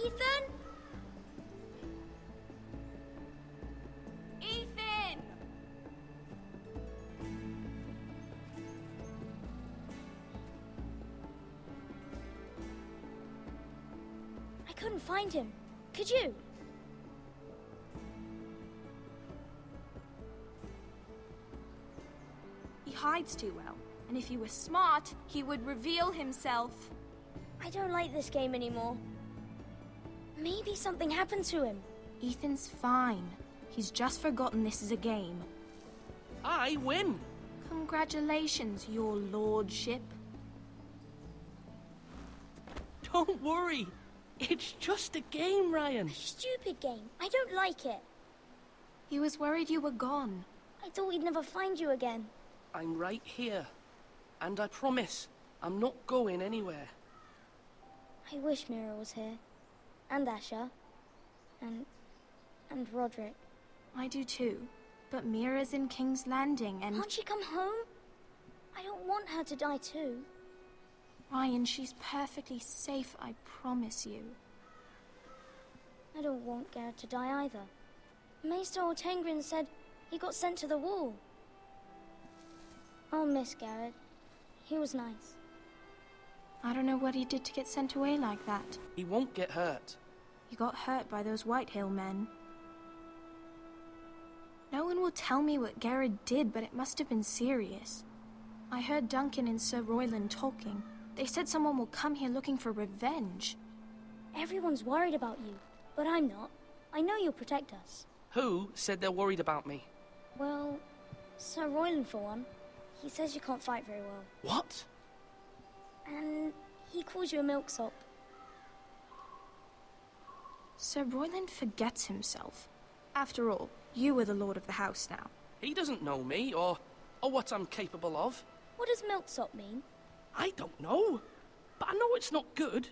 Ethan? Ethan! I couldn't find him. Could you? He hides too well, and if he were smart, he would reveal himself. I don't like this game anymore. Maybe something happened to him. Ethan's fine. He's just forgotten this is a game. I win! Congratulations, your lordship. Don't worry. It's just a game, Ryan. Stupid game. I don't like it. He was worried you were gone. I thought we'd never find you again. I'm right here. And I promise, I'm not going anywhere. I wish Mira was here. And Asher. And Roderick. I do too. But Mira's in King's Landing and... Can't she come home? I don't want her to die too. Ryan, she's perfectly safe, I promise you. I don't want Garrett to die either. Maester Ortengrin said he got sent to the wall. I'll miss Garrett. He was nice. I don't know what he did to get sent away like that. He won't get hurt. He got hurt by those Whitehill men. No one will tell me what Garrett did, but it must have been serious. I heard Duncan and Sir Royland talking. They said someone will come here looking for revenge. Everyone's worried about you, but I'm not. I know you'll protect us. Who said they're worried about me? Well, Sir Royland for one. He says you can't fight very well. What? And he calls you a milksop. Sir Royland forgets himself. After all, you are the lord of the house now. He doesn't know me, or what I'm capable of. What does milksop mean? I don't know, but I know it's not good.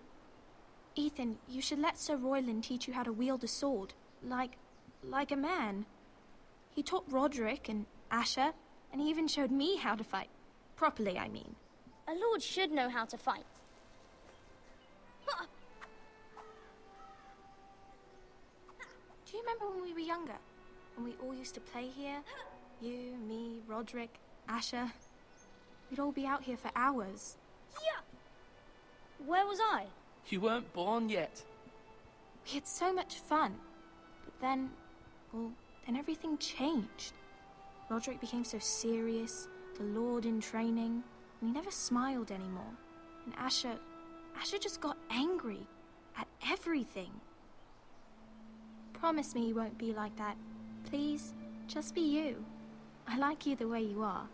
Ethan, you should let Sir Royland teach you how to wield a sword. Like a man. He taught Roderick and Asher, and he even showed me how to fight. Properly, I mean. A lord should know how to fight. Do you remember when we were younger? When we all used to play here? You, me, Roderick, Asher. We'd all be out here for hours. Yeah. Where was I? You weren't born yet. We had so much fun. But then, well, then everything changed. Roderick became so serious, the lord in training, and he never smiled anymore. And Asher just got angry at everything. Promise me you won't be like that. Please, just be you. I like you the way you are.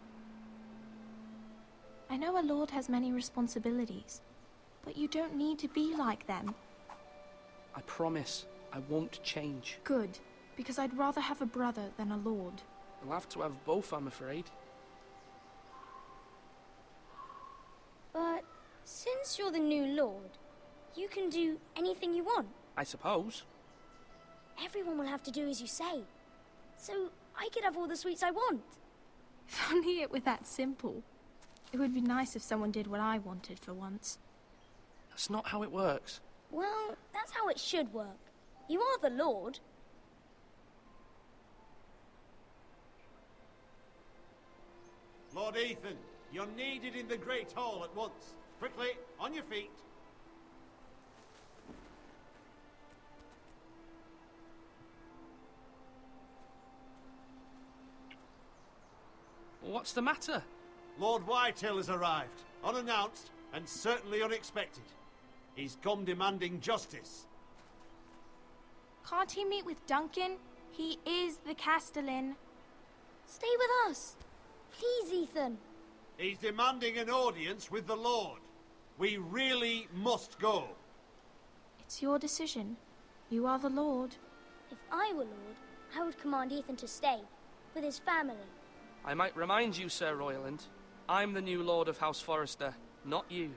I know a lord has many responsibilities, but you don't need to be like them. I promise I won't change. Good, because I'd rather have a brother than a lord. I'll have to have both, I'm afraid. But since you're the new lord, you can do anything you want. I suppose. Everyone will have to do as you say. So I could have all the sweets I want. If only it were that simple. It would be nice if someone did what I wanted for once. That's not how it works. Well, that's how it should work. You are the lord. Lord Ethan, you're needed in the Great Hall at once. Quickly, on your feet. What's the matter? Lord Whitehill has arrived, unannounced and certainly unexpected. He's come demanding justice. Can't he meet with Duncan? He is the Castellan. Stay with us. Please, Ethan. He's demanding an audience with the Lord. We really must go. It's your decision. You are the lord. If I were lord, I would command Ethan to stay, with his family. I might remind you, Sir Royland, I'm the new Lord of House Forrester, not you.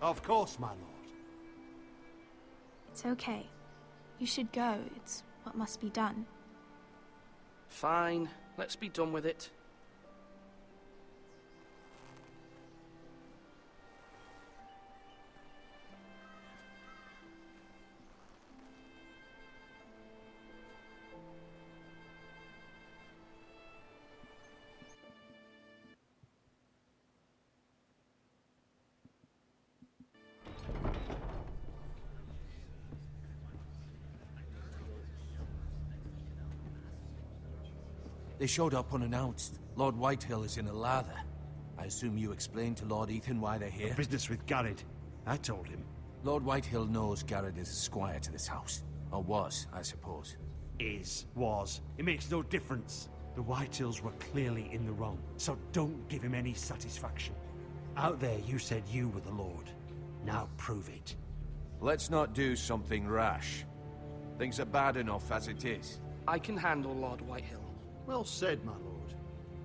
Of course, my lord. It's okay. You should go. It's what must be done. Fine, let's be done with it. They showed up unannounced. Lord Whitehill is in a lather. I assume you explained to Lord Ethan why they're here? Business with Garrett. I told him. Lord Whitehill knows Garrett is a squire to this house. Or was, I suppose. Was. It makes no difference. The Whitehills were clearly in the wrong, so don't give him any satisfaction. Out there, you said you were the Lord. Now prove it. Let's not do something rash. Things are bad enough as it is. I can handle Lord Whitehill. Well said, my lord.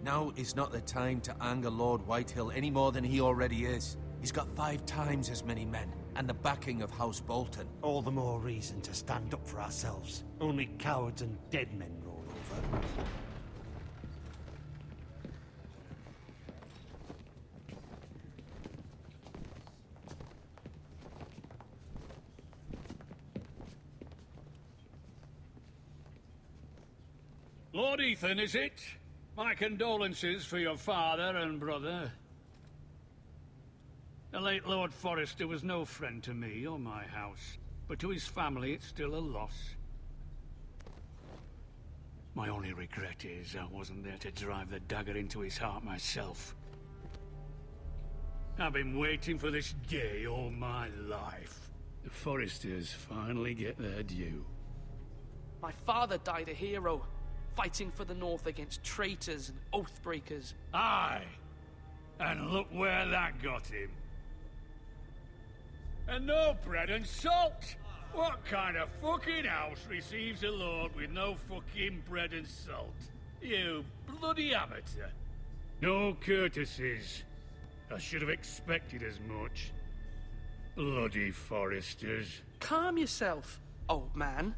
Now is not the time to anger Lord Whitehill any more than he already is. He's got 5 times as many men, and the backing of House Bolton. All the more reason to stand up for ourselves. Only cowards and dead men roll over. Lord Ethan, is it? My condolences for your father and brother. The late Lord Forrester was no friend to me or my house, but to his family it's still a loss. My only regret is I wasn't there to drive the dagger into his heart myself. I've been waiting for this day all my life. The Forresters finally get their due. My father died a hero, fighting for the North against traitors and oathbreakers. Aye, and look where that got him. And no bread and salt! What kind of fucking house receives a lord with no fucking bread and salt? You bloody amateur. No courtesies. I should have expected as much. Bloody Forresters. Calm yourself, old man.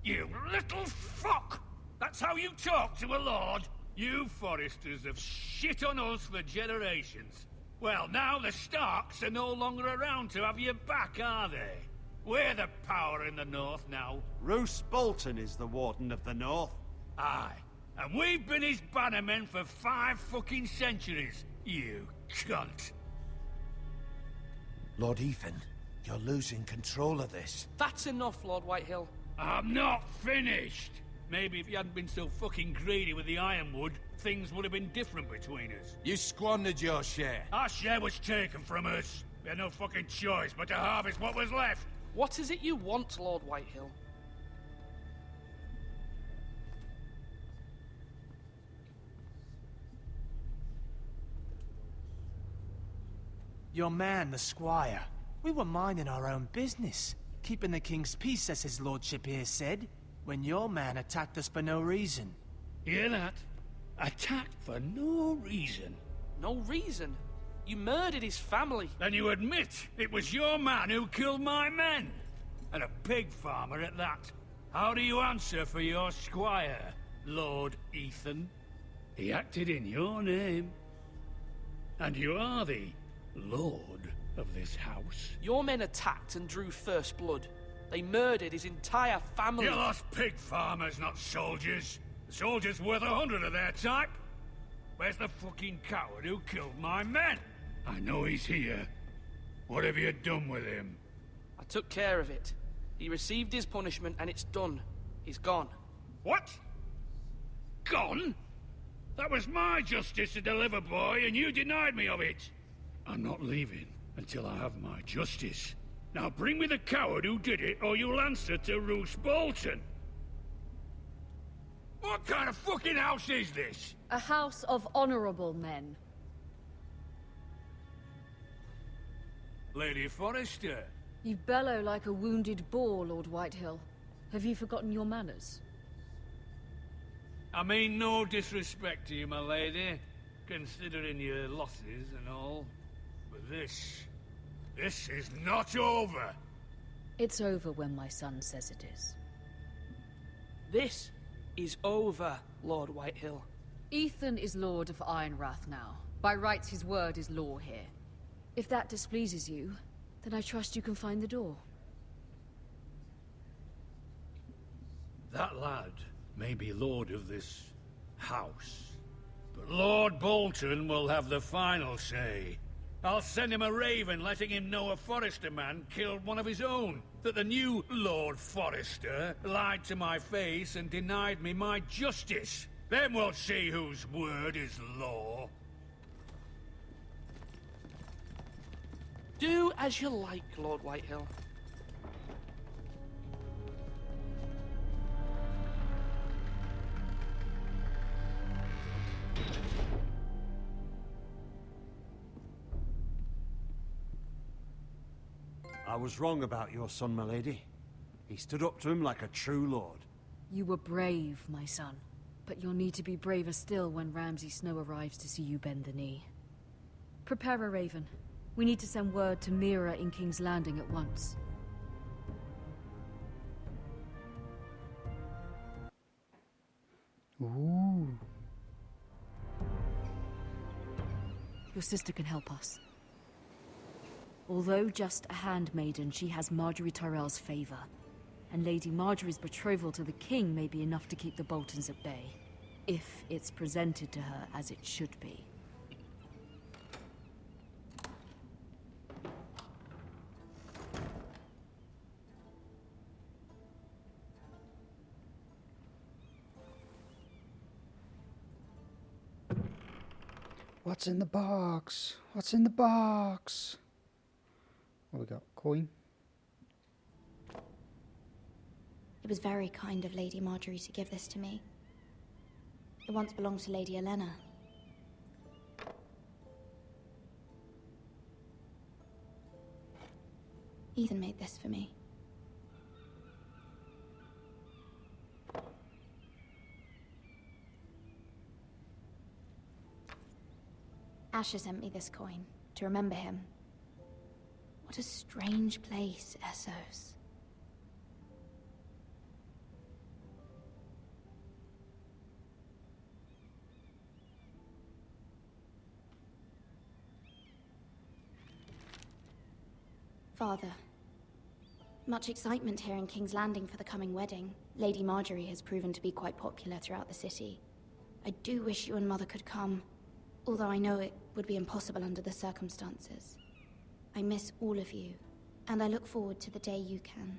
You little fuck! That's how you talk to a lord? You Forresters have shit on us for generations. Well, now the Starks are no longer around to have your back, are they? We're the power in the north now. Roose Bolton is the Warden of the North. Aye. And we've been his bannermen for 5 fucking centuries, you cunt. Lord Ethan, you're losing control of this. That's enough, Lord Whitehill. I'm not finished. Maybe if you hadn't been so fucking greedy with the ironwood, things would have been different between us. You squandered your share. Our share was taken from us. We had no fucking choice but to harvest what was left. What is it you want, Lord Whitehill? Your man, the squire. We were minding our own business, keeping the king's peace, as his lordship here said, when your man attacked us for no reason. Hear that? Attacked for no reason. No reason? You murdered his family. Then you admit it was your man who killed my men. And a pig farmer at that. How do you answer for your squire, Lord Ethan? He acted in your name. And you are the Lord of this house. Your men attacked and drew first blood. They murdered his entire family. You lost pig farmers, not soldiers. The soldiers worth 100 of their type. Where's the fucking coward who killed my men? I know he's here. What have you done with him? I took care of it. He received his punishment and it's done. He's gone. What? Gone? That was my justice to deliver, boy, and you denied me of it. I'm not leaving until I have my justice. Now bring me the coward who did it, or you'll answer to Roose Bolton. What kind of fucking house is this? A house of honorable men. Lady Forrester. You bellow like a wounded boar, Lord Whitehill. Have you forgotten your manners? I mean no disrespect to you, my lady, considering your losses and all. But this is not over. It's over when my son says it is. This is over, Lord Whitehill. Ethan is Lord of Ironrath now. By rights, his word is law here. If that displeases you, then I trust you can find the door. That lad may be lord of this house, but Lord Bolton will have the final say. I'll send him a raven letting him know a Forrester man killed one of his own. That the new Lord Forrester lied to my face and denied me my justice. Then we'll see whose word is law. Do as you like, Lord Whitehill. I was wrong about your son, my lady. He stood up to him like a true lord. You were brave, my son. But you'll need to be braver still when Ramsay Snow arrives to see you bend the knee. Prepare a raven. We need to send word to Mira in King's Landing at once. Ooh. Your sister can help us. Although just a handmaiden, she has Marjorie Tyrell's favor. And Lady Marjorie's betrothal to the king may be enough to keep the Boltons at bay. If it's presented to her as it should be. What's in the box? What's in the box? What we got? Coin? It was very kind of Lady Marjorie to give this to me. It once belonged to Lady Elena. Ethan made this for me. Asher sent me this coin to remember him. What a strange place, Essos. Father, much excitement here in King's Landing for the coming wedding. Lady Marjorie has proven to be quite popular throughout the city. I do wish you and Mother could come, although I know it would be impossible under the circumstances. I miss all of you, and I look forward to the day you can.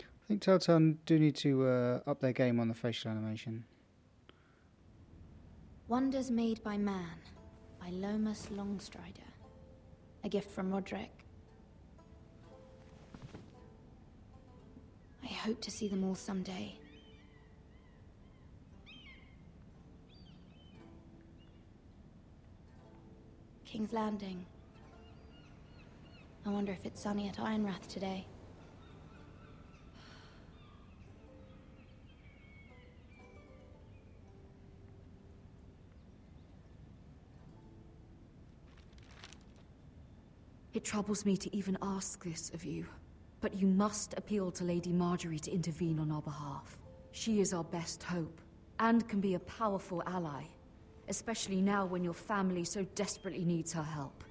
I think Telltale do need to up their game on the facial animation. Wonders Made by Man, by Lomas Longstrider. A gift from Roderick. I hope to see them all someday. King's Landing. I wonder if it's sunny at Ironrath today. It troubles me to even ask this of you, but you must appeal to Lady Marjorie to intervene on our behalf. She is our best hope, and can be a powerful ally, especially now when your family so desperately needs her help.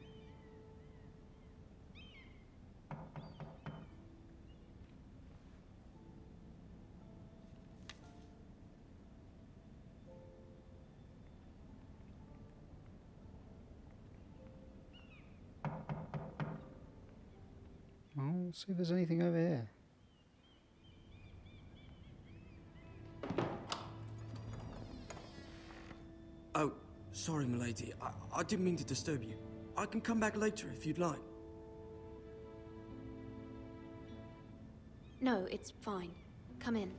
Oh, let's see if there's anything over here. Oh, sorry, milady. I didn't mean to disturb you. I can come back later if you'd like. No, it's fine. Come in.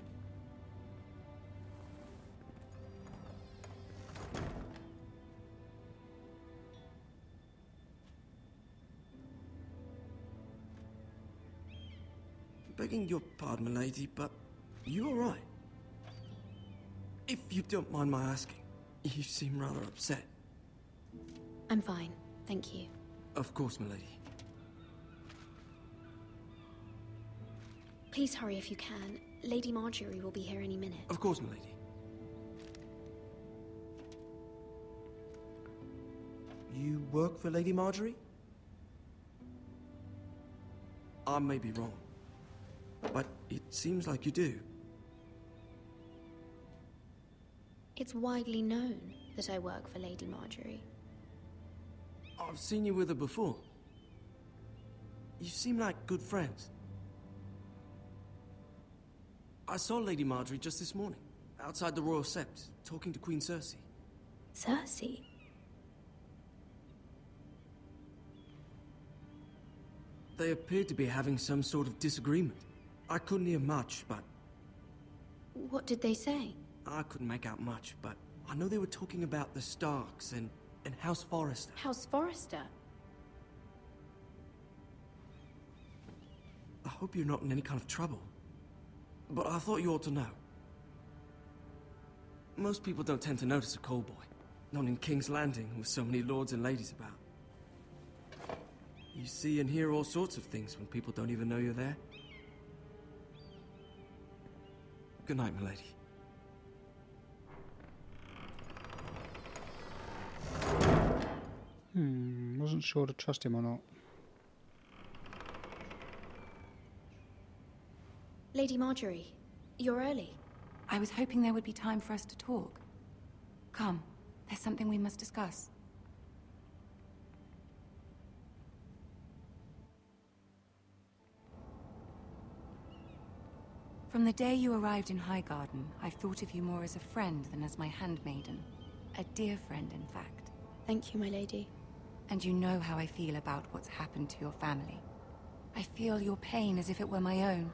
Begging your pardon, milady, but you all right? If you don't mind my asking, you seem rather upset. I'm fine, thank you. Of course, milady. Please hurry if you can. Lady Marjorie will be here any minute. Of course, milady. You work for Lady Marjorie? I may be wrong, but it seems like you do. It's widely known that I work for Lady Marjorie. I've seen you with her before. You seem like good friends. I saw Lady Marjorie just this morning, outside the Royal Sept, talking to Queen Cersei. Cersei? They appeared to be having some sort of disagreement. I couldn't hear much, but... What did they say? I couldn't make out much, but I know they were talking about the Starks and House Forrester. House Forrester? I hope you're not in any kind of trouble. But I thought you ought to know. Most people don't tend to notice a call boy. Not in King's Landing, with so many lords and ladies about. You see and hear all sorts of things when people don't even know you're there. Good night, milady. Wasn't sure to trust him or not. Lady Marjorie, you're early. I was hoping there would be time for us to talk. Come, there's something we must discuss. From the day you arrived in Highgarden, I've thought of you more as a friend than as my handmaiden. A dear friend, in fact. Thank you, my lady. And you know how I feel about what's happened to your family. I feel your pain as if it were my own.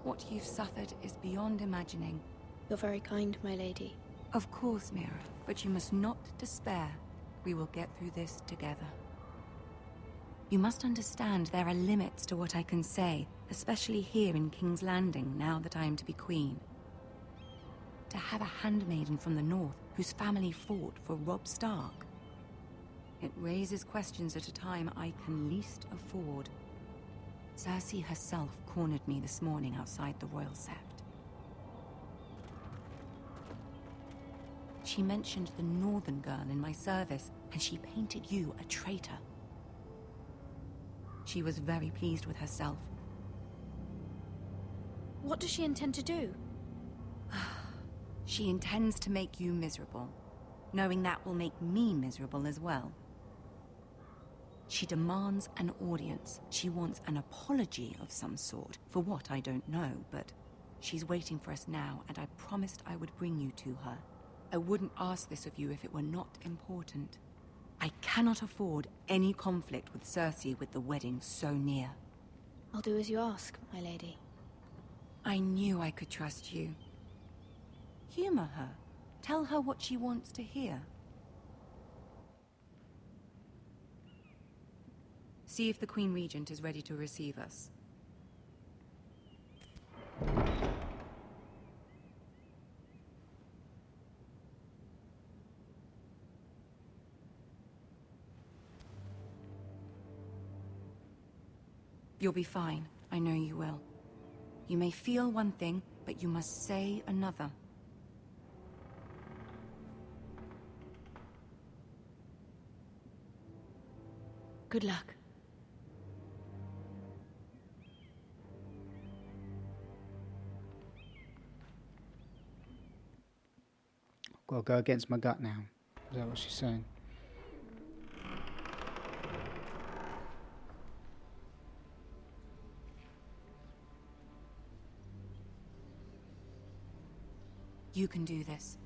What you've suffered is beyond imagining. You're very kind, my lady. Of course, Mira, but you must not despair. We will get through this together. You must understand there are limits to what I can say, especially here in King's Landing, now that I am to be queen. To have a handmaiden from the north whose family fought for Robb Stark. It raises questions at a time I can least afford. Cersei herself cornered me this morning outside the Royal Sept. She mentioned the northern girl in my service, and she painted you a traitor. She was very pleased with herself. What does she intend to do? She intends to make you miserable, knowing that will make me miserable as well. She demands an audience. She wants an apology of some sort, for what I don't know, but she's waiting for us now, and I promised I would bring you to her. I wouldn't ask this of you if it were not important. I cannot afford any conflict with Cersei with the wedding so near. I'll do as you ask, my lady. I knew I could trust you. Humor her. Tell her what she wants to hear. See if the Queen Regent is ready to receive us. You'll be fine. I know you will. You may feel one thing, but you must say another. Good luck. I've got to go against my gut now. Is that what she's saying? You can do this.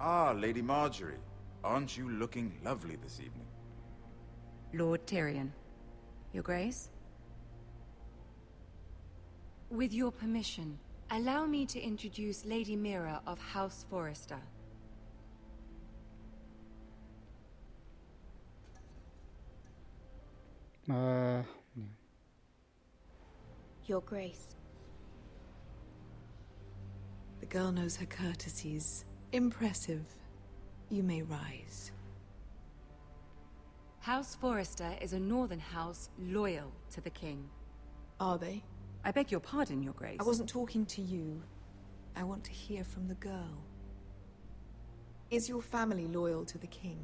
Ah, Lady Marjorie. Aren't you looking lovely this evening? Lord Tyrion. Your Grace? With your permission, allow me to introduce Lady Mira of House Forrester. Yeah. Your Grace. The girl knows her courtesies. Impressive. You may rise. House Forrester is a northern house loyal to the king. Are they? I beg your pardon, Your Grace. I wasn't talking to you. I want to hear from the girl. Is your family loyal to the king?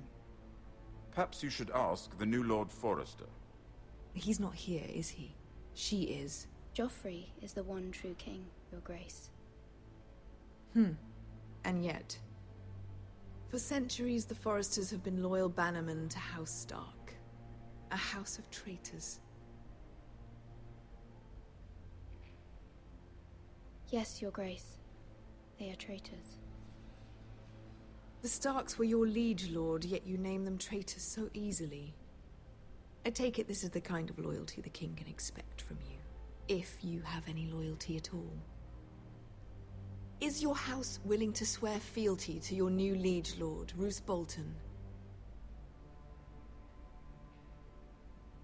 Perhaps you should ask the new Lord Forrester. He's not here, is he? She is. Joffrey is the one true king, Your Grace. And yet, for centuries the Forresters have been loyal bannermen to House Stark. A house of traitors. Yes, Your Grace. They are traitors. The Starks were your liege lord, yet you name them traitors so easily. I take it this is the kind of loyalty the king can expect from you. If you have any loyalty at all. Is your house willing to swear fealty to your new liege lord, Roose Bolton?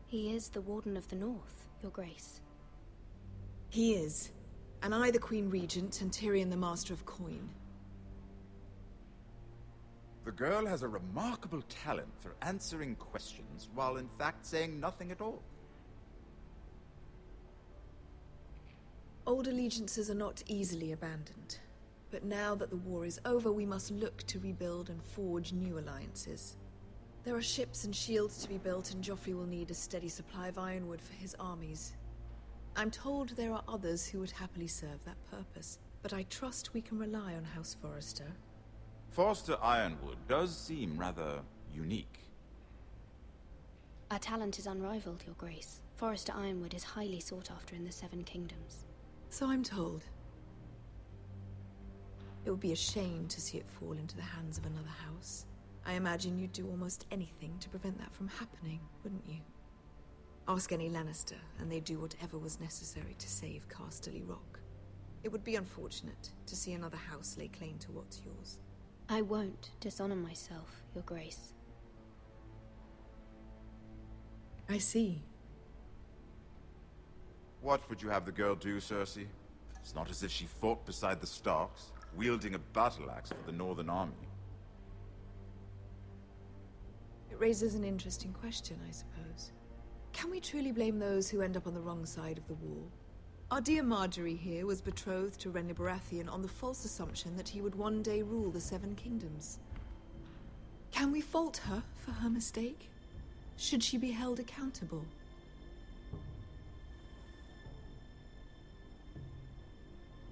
He is the Warden of the North, Your Grace. He is. And I the Queen Regent, and Tyrion the Master of Coin. The girl has a remarkable talent for answering questions while in fact saying nothing at all. Old allegiances are not easily abandoned. But now that the war is over, we must look to rebuild and forge new alliances. There are ships and shields to be built, and Joffrey will need a steady supply of ironwood for his armies. I'm told there are others who would happily serve that purpose, but I trust we can rely on House Forrester. Forster Ironwood does seem rather unique. Our talent is unrivaled, Your Grace. Forrester Ironwood is highly sought after in the Seven Kingdoms. So I'm told. It would be a shame to see it fall into the hands of another house. I imagine you'd do almost anything to prevent that from happening, wouldn't you? Ask any Lannister, and they'd do whatever was necessary to save Casterly Rock. It would be unfortunate to see another house lay claim to what's yours. I won't dishonor myself, Your Grace. I see. What would you have the girl do, Cersei? It's not as if she fought beside the Starks, wielding a battle axe for the Northern Army. It raises an interesting question, I suppose. Can we truly blame those who end up on the wrong side of the wall? Our dear Marjorie here was betrothed to Renly Baratheon on the false assumption that he would one day rule the Seven Kingdoms. Can we fault her for her mistake? Should she be held accountable?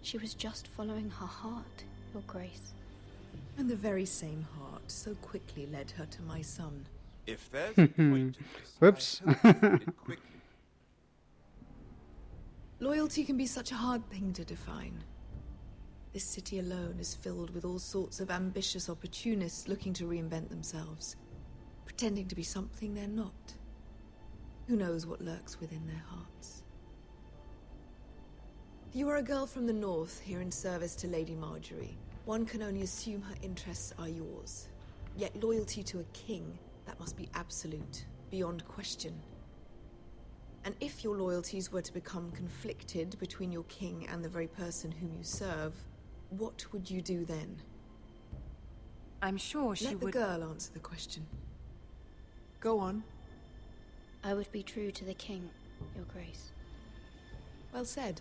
She was just following her heart, Your Grace. And the very same heart so quickly led her to my son. If there's a point to this, Whoops. I hope you find it quickly. Loyalty can be such a hard thing to define. This city alone is filled with all sorts of ambitious opportunists looking to reinvent themselves, pretending to be something they're not. Who knows what lurks within their hearts? You are a girl from the north here in service to Lady Marjorie. One can only assume her interests are yours. Yet loyalty to a king, that must be absolute, beyond question. And if your loyalties were to become conflicted between your king and the very person whom you serve, what would you do then? I'm sure she would... Let the girl answer the question. Go on. I would be true to the king, Your Grace. Well said.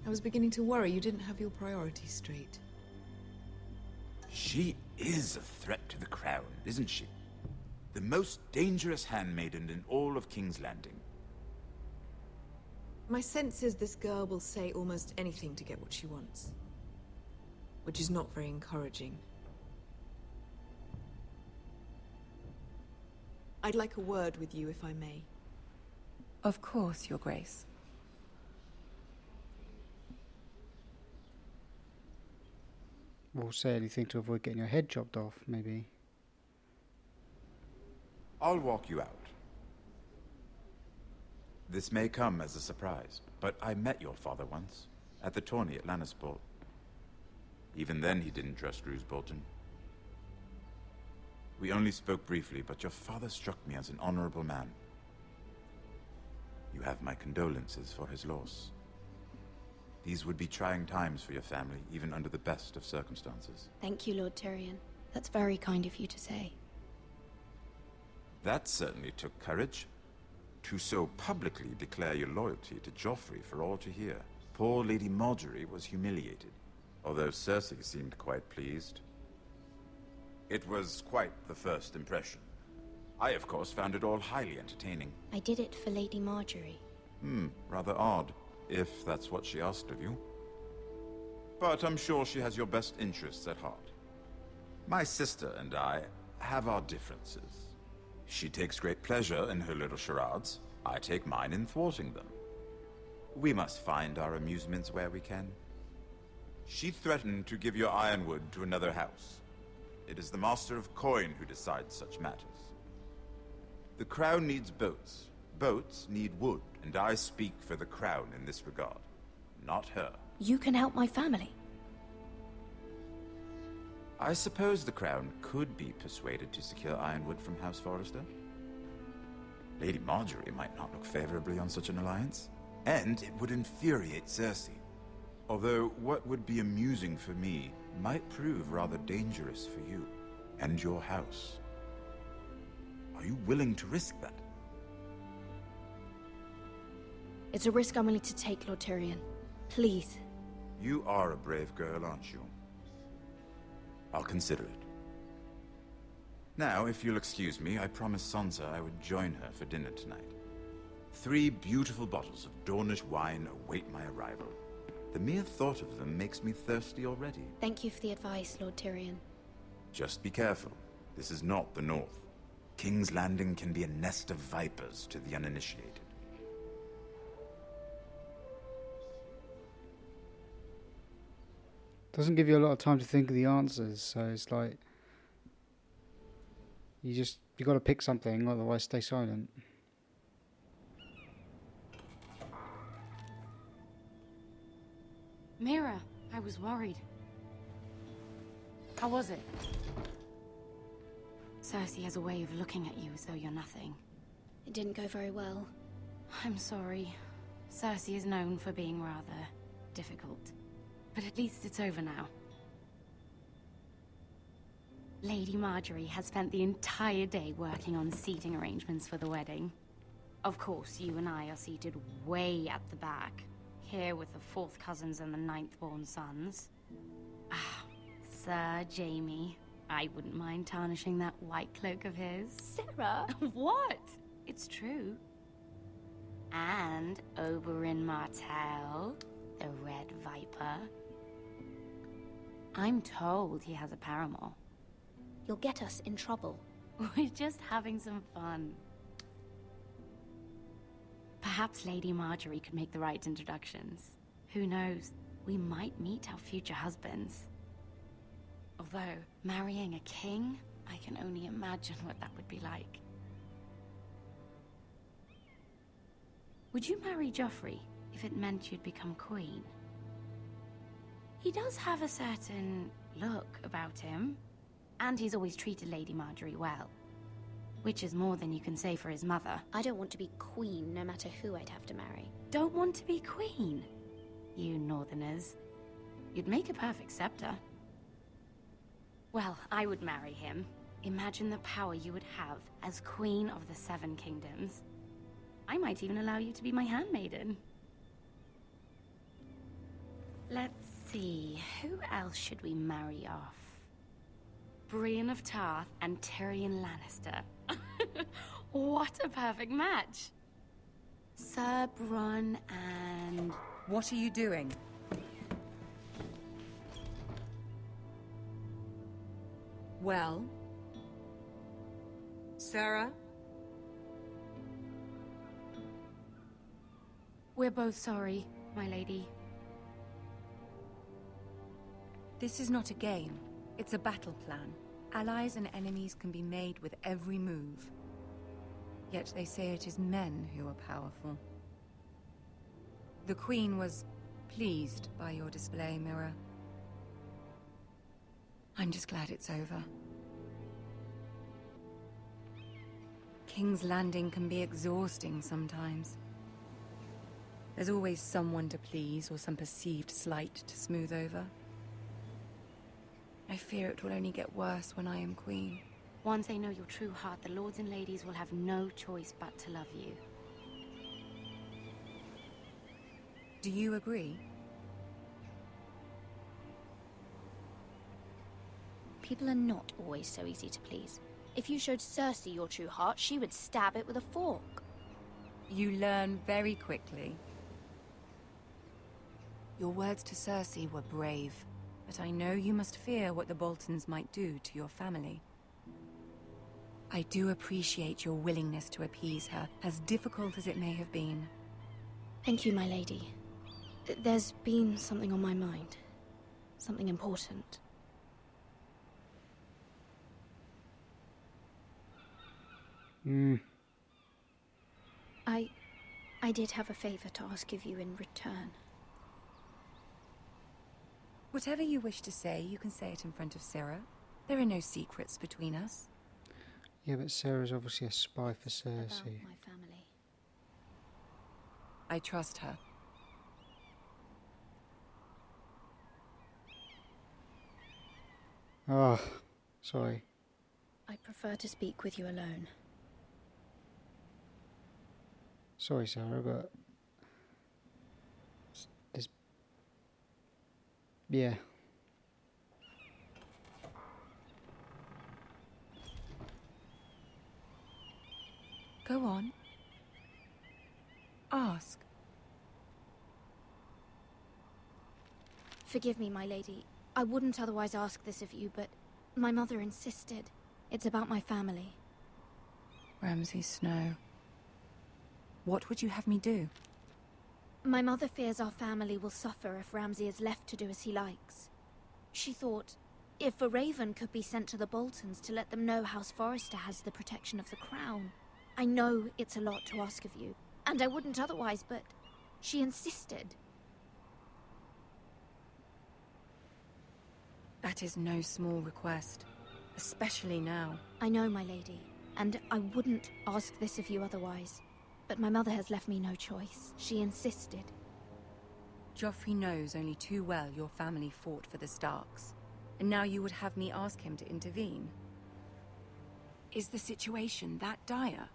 I was beginning to worry you didn't have your priorities straight. She is a threat to the crown, isn't she? The most dangerous handmaiden in all of King's Landing. My sense is this girl will say almost anything to get what she wants. Which is not very encouraging. I'd like a word with you, if I may. Of course, Your Grace. We'll say anything to avoid getting your head chopped off, maybe. I'll walk you out. This may come as a surprise, but I met your father once, at the tourney at Lannisport. Even then he didn't trust Roose Bolton. We only spoke briefly, but your father struck me as an honorable man. You have my condolences for his loss. These would be trying times for your family, even under the best of circumstances. Thank you, Lord Tyrion. That's very kind of you to say. That certainly took courage. To so publicly declare your loyalty to Joffrey for all to hear. Poor Lady Marjorie was humiliated. although Cersei seemed quite pleased. It was quite the first impression. I, of course, found it all highly entertaining. I did it for Lady Marjorie. Rather odd, if that's what she asked of you. But I'm sure she has your best interests at heart. My sister and I have our differences. She takes great pleasure in her little charades. I take mine in thwarting them. We must find our amusements where we can. She threatened to give your ironwood to another house. It is the Master of Coin who decides such matters. The Crown needs boats. Boats need wood, and I speak for the Crown in this regard, not her. You can help my family. I suppose the Crown could be persuaded to secure ironwood from House Forrester. Lady Marjorie might not look favorably on such an alliance, and it would infuriate Cersei. Although what would be amusing for me might prove rather dangerous for you and your house. Are you willing to risk that? It's a risk I'm willing to take, Lord Tyrion. Please. You are a brave girl, aren't you? I'll consider it. Now, if you'll excuse me, I promised Sansa I would join her for dinner tonight. 3 beautiful bottles of Dornish wine await my arrival. The mere thought of them makes me thirsty already. Thank you for the advice, Lord Tyrion. Just be careful. This is not the North. King's Landing can be a nest of vipers to the uninitiated. Doesn't give you a lot of time to think of the answers, so it's like you got to pick something, otherwise stay silent. Mira, I was worried. How was it? Cersei has a way of looking at you as though you're nothing. It didn't go very well. I'm sorry. Cersei is known for being rather difficult. But at least it's over now. Lady Marjorie has spent the entire day working on seating arrangements for the wedding. Of course, you and I are seated way at the back, here with the 4th cousins and the 9th-born sons. Ah, Sir Jaime. I wouldn't mind tarnishing that white cloak of his. Sarah! What? It's true. And Oberyn Martell, the Red Viper. I'm told he has a paramour. You'll get us in trouble. We're just having some fun. Perhaps Lady Marjorie could make the right introductions. Who knows? We might meet our future husbands. Although, marrying a king, I can only imagine what that would be like. Would you marry Joffrey if it meant you'd become queen? He does have a certain look about him, and he's always treated Lady Marjorie well. Which is more than you can say for his mother. I don't want to be queen, no matter who I'd have to marry. Don't want to be queen? You northerners. You'd make a perfect scepter. Well, I would marry him. Imagine the power you would have as Queen of the 7 Kingdoms. I might even allow you to be my handmaiden. Let's see, who else should we marry off? Brienne of Tarth and Tyrion Lannister. What a perfect match! Sir Bronn and... What are you doing? Well? Sarah? We're both sorry, my lady. This is not a game. It's a battle plan. Allies and enemies can be made with every move. Yet they say it is men who are powerful. The Queen was pleased by your display, Mira. I'm just glad it's over. King's Landing can be exhausting sometimes. There's always someone to please or some perceived slight to smooth over. I fear it will only get worse when I am queen. Once they know your true heart, the lords and ladies will have no choice but to love you. Do you agree? People are not always so easy to please. If you showed Cersei your true heart, she would stab it with a fork. You learn very quickly. Your words to Cersei were brave, but I know you must fear what the Boltons might do to your family. I do appreciate your willingness to appease her, as difficult as it may have been. Thank you, my lady. There's been something on my mind. Something important. I did have a favor to ask of you in return. Whatever you wish to say, you can say it in front of Sarah. There are no secrets between us. Yeah, but Sarah's obviously a spy for Cersei. About my family. I trust her. Oh, sorry. I prefer to speak with you alone. Sorry, Sarah, but this, yeah. Go on. Ask. Forgive me, my lady. I wouldn't otherwise ask this of you, but my mother insisted. It's about my family. Ramsay Snow. What would you have me do? My mother fears our family will suffer if Ramsay is left to do as he likes. She thought, if a raven could be sent to the Boltons to let them know House Forrester has the protection of the crown. I know it's a lot to ask of you, and I wouldn't otherwise, but she insisted. That is no small request, especially now. I know, my lady, and I wouldn't ask this of you otherwise. But my mother has left me no choice. She insisted. Joffrey knows only too well your family fought for the Starks, and now you would have me ask him to intervene. Is the situation that dire?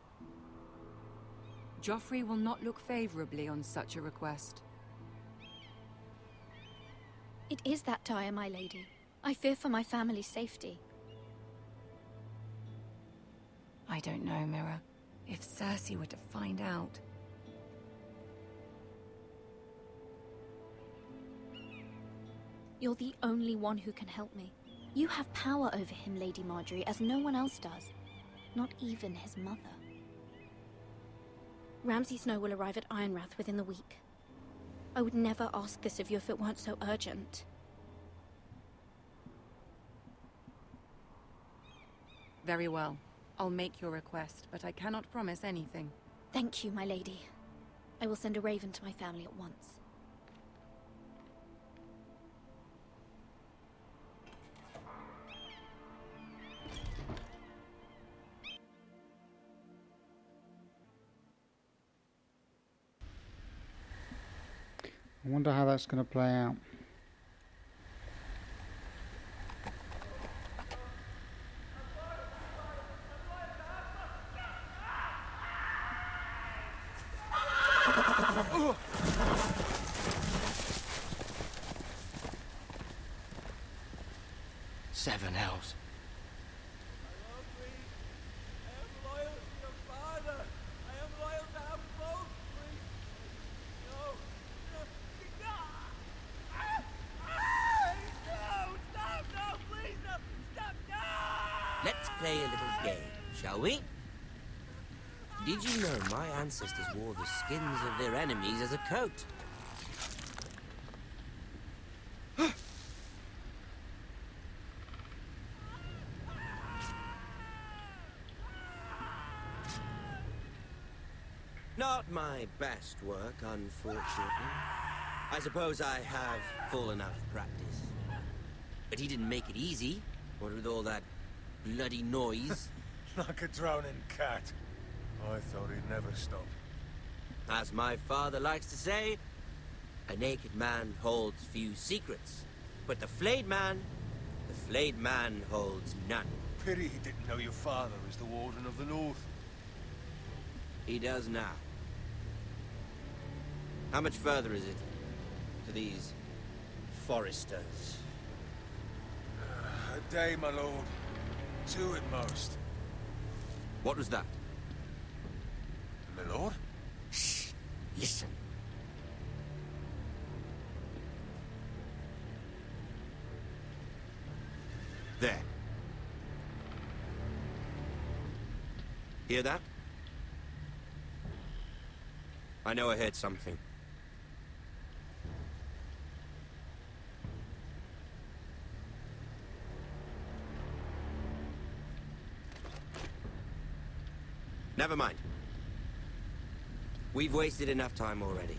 Joffrey will not look favorably on such a request. It is that dire, my lady. I fear for my family's safety. I don't know, Mira. If Cersei were to find out... You're the only one who can help me. You have power over him, Lady Marjorie, as no one else does. Not even his mother. Ramsay Snow will arrive at Ironrath within the week. I would never ask this of you if it weren't so urgent. Very well. I'll make your request, but I cannot promise anything. Thank you, my lady. I will send a raven to my family at once. I wonder how that's going to play out. Seven hells. Let's play a little game, shall we? Did you know my ancestors wore the skins of their enemies as a coat? Not my best work, unfortunately. I suppose I have fallen out of practice. But he didn't make it easy, what with all that bloody noise. Like a drowning cat. I thought he'd never stop. As my father likes to say, a naked man holds few secrets. But the flayed man holds none. Pity he didn't know your father is the Warden of the North. He does now. How much further is it to these Forresters? day, my lord. 2 at most. What was that? My lord? Shh. Listen. There. Hear that? I know I heard something. Never mind. We've wasted enough time already.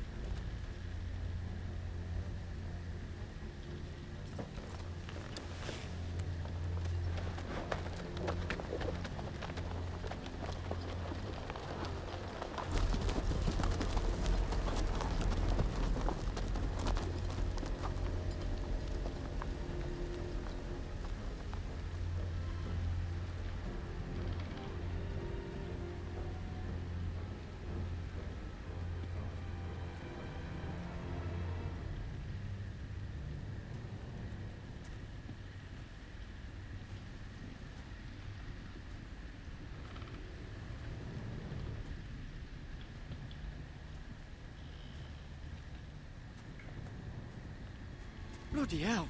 Bloody hell.